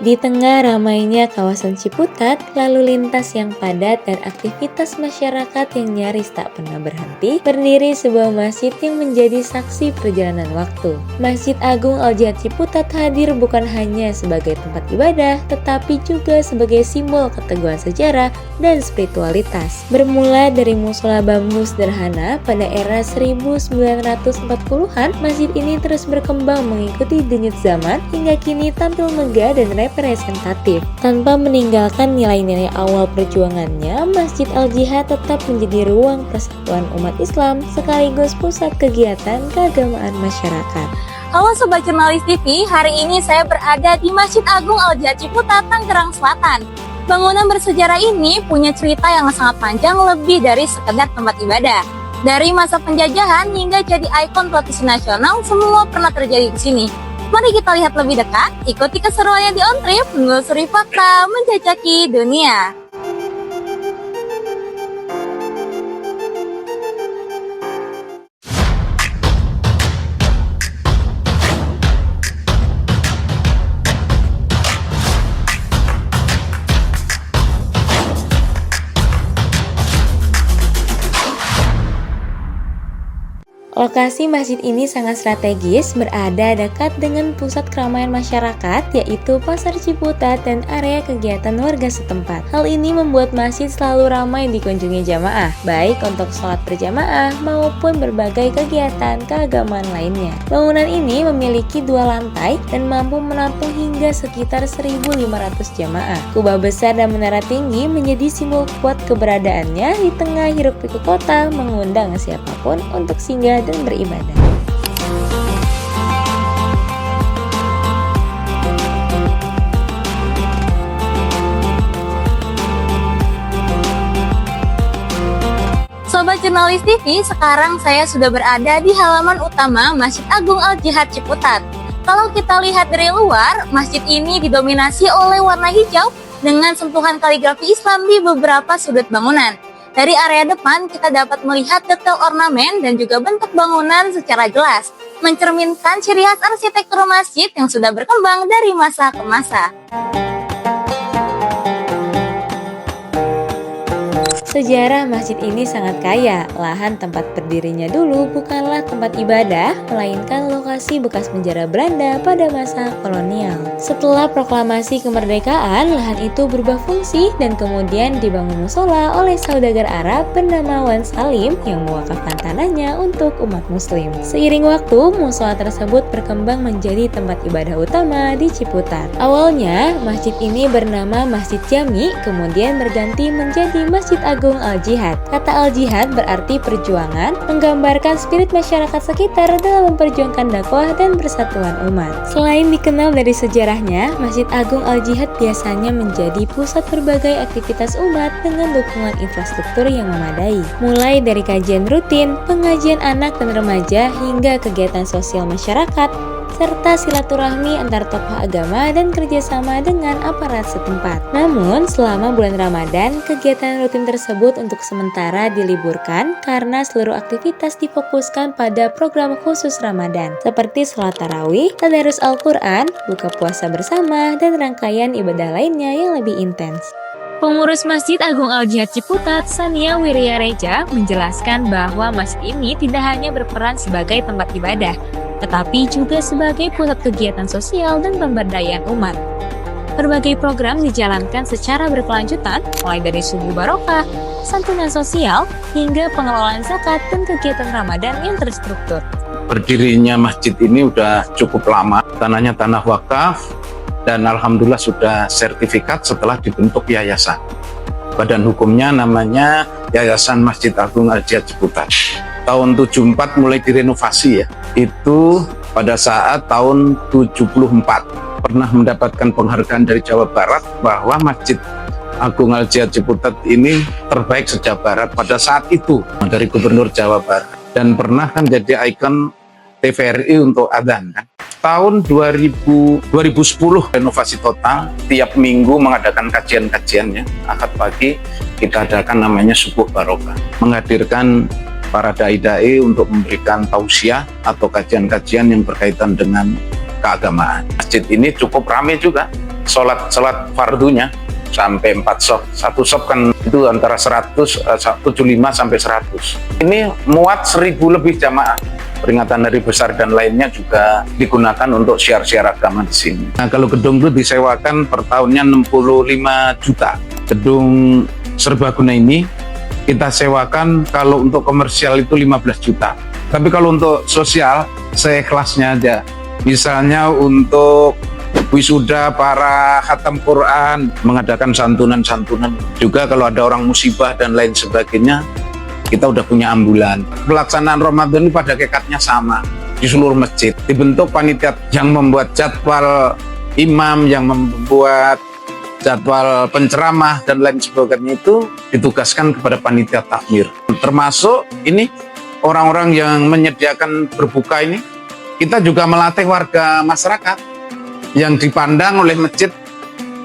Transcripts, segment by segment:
Di tengah ramainya kawasan Ciputat, lalu lintas yang padat dan aktivitas masyarakat yang nyaris tak pernah berhenti, berdiri sebuah masjid yang menjadi saksi perjalanan waktu. Masjid Agung Al-Jihad Ciputat hadir bukan hanya sebagai tempat ibadah, tetapi juga sebagai simbol keteguhan sejarah dan spiritualitas. Bermula dari musola bambu sederhana pada era 1940-an, masjid ini terus berkembang mengikuti denyut zaman hingga kini tampil megah dan representatif. Tanpa meninggalkan nilai-nilai awal perjuangannya, Masjid Al-Jihad tetap menjadi ruang persatuan umat Islam sekaligus pusat kegiatan keagamaan masyarakat. Halo Sobat Jurnalis TV, hari ini saya berada di Masjid Agung Al-Jihad Ciputat, Tangerang Selatan. Bangunan bersejarah ini punya cerita yang sangat panjang lebih dari sekedar tempat ibadah. Dari masa penjajahan hingga jadi ikon televisi nasional, semua pernah terjadi di sini. Mari kita lihat lebih dekat, ikuti keseruannya di On Trip, menelusuri fakta, menjajaki dunia. Lokasi masjid ini sangat strategis, berada dekat dengan pusat keramaian masyarakat, yaitu Pasar Ciputat dan area kegiatan warga setempat. Hal ini membuat masjid selalu ramai dikunjungi jamaah, baik untuk sholat berjamaah maupun berbagai kegiatan keagamaan lainnya. Bangunan ini memiliki 2 lantai dan mampu menampung hingga sekitar 1.500 jamaah. Kubah besar dan menara tinggi menjadi simbol kuat keberadaannya di tengah hiruk-pikuk kota, mengundang siapapun untuk singgah dan beribadah. Sobat Jurnalis TV, sekarang saya sudah berada di halaman utama Masjid Agung Al-Jihad Ciputat. Kalau kita lihat dari luar, masjid ini didominasi oleh warna hijau dengan sentuhan kaligrafi Islam di beberapa sudut bangunan. Dari area depan kita dapat melihat detail ornamen dan juga bentuk bangunan secara jelas, mencerminkan ciri khas arsitektur masjid yang sudah berkembang dari masa ke masa. Sejarah masjid ini sangat kaya. Lahan tempat berdirinya dulu bukanlah tempat ibadah, melainkan lokasi bekas penjara Belanda pada masa kolonial. Setelah proklamasi kemerdekaan, lahan itu berubah fungsi dan kemudian dibangun musola oleh saudagar Arab bernama Wan Salim yang mewakafkan tanahnya untuk umat muslim. Seiring waktu, musola tersebut berkembang menjadi tempat ibadah utama di Ciputat. Awalnya, masjid ini bernama Masjid Jami, kemudian berganti menjadi Masjid Agung Al-Jihad. Kata Al-Jihad berarti perjuangan, menggambarkan spirit masyarakat sekitar dalam memperjuangkan dakwah dan persatuan umat. Selain dikenal dari sejarahnya, Masjid Agung Al-Jihad biasanya menjadi pusat berbagai aktivitas umat dengan dukungan infrastruktur yang memadai. Mulai dari kajian rutin, pengajian anak dan remaja, hingga kegiatan sosial masyarakat, serta silaturahmi antar tokoh agama dan kerjasama dengan aparat setempat. Namun, selama bulan Ramadan, kegiatan rutin tersebut untuk sementara diliburkan karena seluruh aktivitas difokuskan pada program khusus Ramadan, seperti sholat tarawih, tadarus Al-Quran, buka puasa bersama, dan rangkaian ibadah lainnya yang lebih intens. Pengurus Masjid Agung Al-Jihad Ciputat, Sania Wiryareja, menjelaskan bahwa masjid ini tidak hanya berperan sebagai tempat ibadah, tetapi juga sebagai pusat kegiatan sosial dan pemberdayaan umat. Berbagai program dijalankan secara berkelanjutan, mulai dari subuh barokah, santunan sosial, hingga pengelolaan zakat dan kegiatan Ramadan yang terstruktur. Berdirinya masjid ini sudah cukup lama, tanahnya tanah wakaf, dan alhamdulillah sudah sertifikat setelah dibentuk yayasan. Badan hukumnya namanya Yayasan Masjid Agung Al-Jihad Ciputat. Tahun 74 mulai direnovasi ya. Itu pada saat tahun 74 pernah mendapatkan penghargaan dari Jawa Barat bahwa Masjid Agung Al-Jihad Ciputat ini terbaik se-Jawa Barat pada saat itu dari Gubernur Jawa Barat, dan pernah kan jadi ikon TVRI untuk adzan kan. Tahun 2010 renovasi total, tiap minggu mengadakan kajian-kajiannya. Ahad pagi kita adakan namanya Subuh Barokah, menghadirkan para dai-dai untuk memberikan tausiah atau kajian-kajian yang berkaitan dengan keagamaan. Masjid ini cukup ramai juga, sholat fardunya sampai 4 shop. Satu shop kan itu antara 75 sampai 100. Ini muat 1.000 lebih jamaah. Peringatan Hari Besar dan lainnya juga digunakan untuk syiar-syiar agama di sini. Nah, kalau gedung itu disewakan per tahunnya 65 juta. Gedung serbaguna ini kita sewakan kalau untuk komersial itu 15 juta. Tapi kalau untuk sosial, seikhlasnya aja. Misalnya untuk wisuda para khatam Quran, mengadakan santunan-santunan. Juga kalau ada orang musibah dan lain sebagainya, kita udah punya ambulan. Pelaksanaan Ramadan ini pada hakikatnya sama di seluruh masjid. Dibentuk panitia yang membuat jadwal imam, yang membuat jadwal penceramah dan lain sebagainya itu ditugaskan kepada panitia takmir. Termasuk ini orang-orang yang menyediakan berbuka ini, kita juga melatih warga masyarakat yang dipandang oleh masjid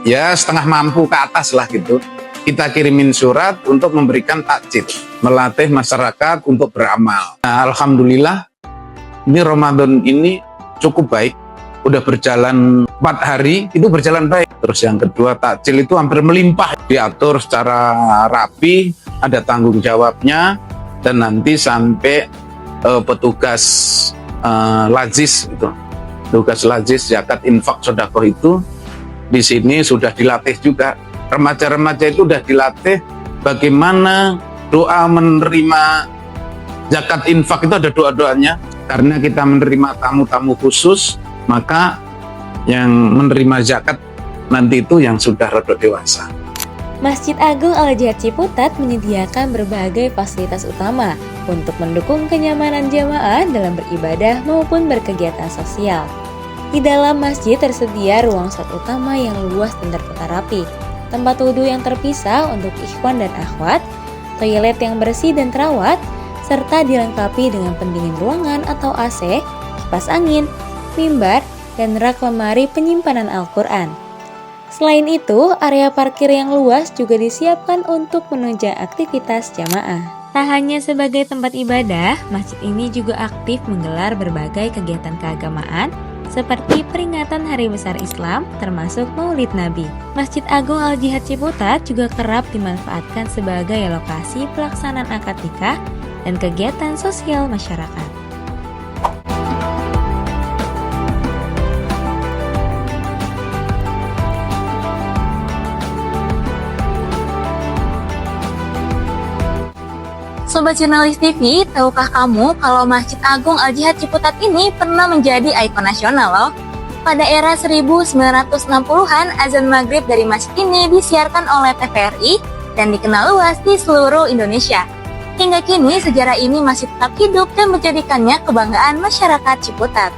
ya setengah mampu ke atas lah gitu. Kita kirimin surat untuk memberikan takjil, melatih masyarakat untuk beramal. Nah, alhamdulillah ini Ramadan ini cukup baik, udah berjalan 4 hari itu berjalan baik. Terus yang kedua, takjil itu hampir melimpah, diatur secara rapi, ada tanggung jawabnya, dan nanti sampai petugas lajis itu, tugas lajis zakat infak sedekah itu di sini sudah dilatih juga. Remaja-remaja itu sudah dilatih bagaimana doa menerima zakat infak itu, ada doa-doanya. Karena kita menerima tamu-tamu khusus, maka yang menerima zakat nanti itu yang sudah rodok dewasa. Masjid Agung Al-Jihad Ciputat menyediakan berbagai fasilitas utama untuk mendukung kenyamanan jamaah dalam beribadah maupun berkegiatan sosial. Di dalam masjid tersedia ruang sholat utama yang luas dan tertata rapi, tempat wudhu yang terpisah untuk ikhwan dan akhwat, toilet yang bersih dan terawat, serta dilengkapi dengan pendingin ruangan atau AC, kipas angin, mimbar, dan rak lemari penyimpanan Al-Quran. Selain itu, area parkir yang luas juga disiapkan untuk menunjang aktivitas jamaah. Tak hanya sebagai tempat ibadah, masjid ini juga aktif menggelar berbagai kegiatan keagamaan seperti peringatan Hari Besar Islam termasuk Maulid Nabi. Masjid Agung Al-Jihad Ciputat juga kerap dimanfaatkan sebagai lokasi pelaksanaan akad nikah dan kegiatan sosial masyarakat. Sobat Jurnalis TV, tahukah kamu kalau Masjid Agung Al-Jihad Ciputat ini pernah menjadi ikon nasional loh? Pada era 1960-an, azan maghrib dari masjid ini disiarkan oleh TVRI dan dikenal luas di seluruh Indonesia. Hingga kini, sejarah ini masih tetap hidup dan menjadikannya kebanggaan masyarakat Ciputat.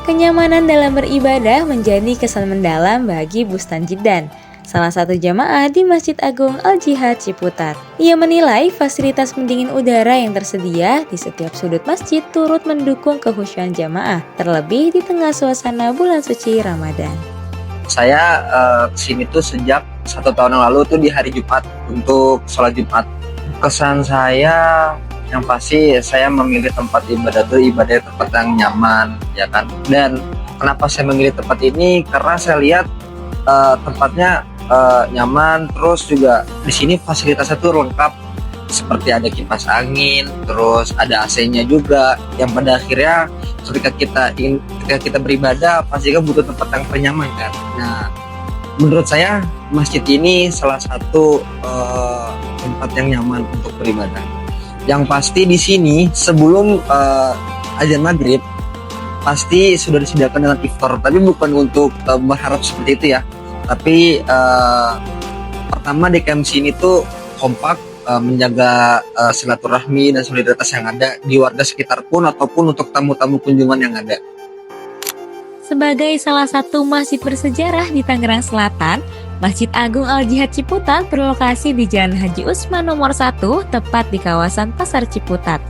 Kenyamanan dalam beribadah menjadi kesan mendalam bagi Bustan Jidan, salah satu jamaah di Masjid Agung Al-Jihad Ciputat. Ia menilai fasilitas pendingin udara yang tersedia di setiap sudut masjid turut mendukung kehusyuan jamaah, terlebih di tengah suasana bulan suci Ramadan. Saya kesini tuh sejak 1 tahun yang lalu tuh di hari Jumat untuk sholat Jumat. Kesan saya yang pasti saya memilih tempat ibadah tuh ibadah tempat yang nyaman, ya kan. Dan kenapa saya memilih tempat ini? Karena saya lihat tempatnya nyaman, terus juga di sini fasilitasnya tuh lengkap, seperti ada kipas angin, terus ada AC-nya juga, yang pada akhirnya ketika kita beribadah pasti kan butuh tempat yang ternyaman kan. Nah, menurut saya masjid ini salah satu tempat yang nyaman untuk beribadah. Yang pasti di sini sebelum azan maghrib pasti sudah disediakan dengan iftar, tapi bukan untuk berharap seperti itu ya. Tapi pertama di camp sini tuh kompak, menjaga silaturahmi dan solidaritas yang ada di warga sekitar pun ataupun untuk tamu-tamu kunjungan yang ada. Sebagai salah satu masjid bersejarah di Tangerang Selatan, Masjid Agung Al-Jihad Ciputat berlokasi di Jalan Haji Usman nomor 1, tepat di kawasan Pasar Ciputat,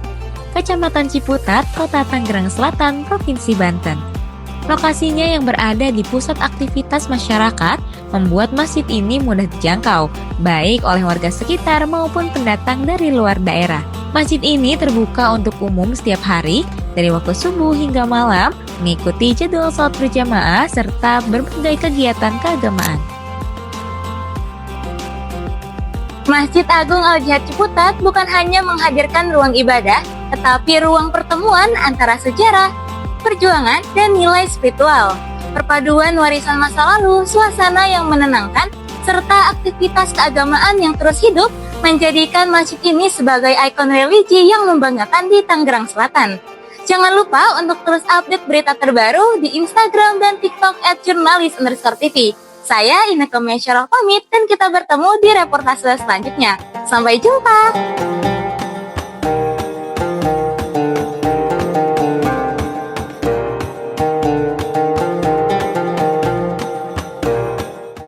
Kecamatan Ciputat, Kota Tangerang Selatan, Provinsi Banten. Lokasinya yang berada di pusat aktivitas masyarakat membuat masjid ini mudah dijangkau, baik oleh warga sekitar maupun pendatang dari luar daerah. Masjid ini terbuka untuk umum setiap hari dari waktu subuh hingga malam, mengikuti jadwal sholat berjamaah serta berbagai kegiatan keagamaan. Masjid Agung Al-Jihad Ciputat bukan hanya menghadirkan ruang ibadah, tetapi ruang pertemuan antara sejarah, perjuangan, dan nilai spiritual. Perpaduan warisan masa lalu, suasana yang menenangkan, serta aktivitas keagamaan yang terus hidup menjadikan masjid ini sebagai ikon religi yang membanggakan di Tangerang Selatan. Jangan lupa untuk terus update berita terbaru di Instagram dan TikTok @jurnalis_tv. Saya Inneke Mesyarah pamit dan kita bertemu di reportase selanjutnya. Sampai jumpa!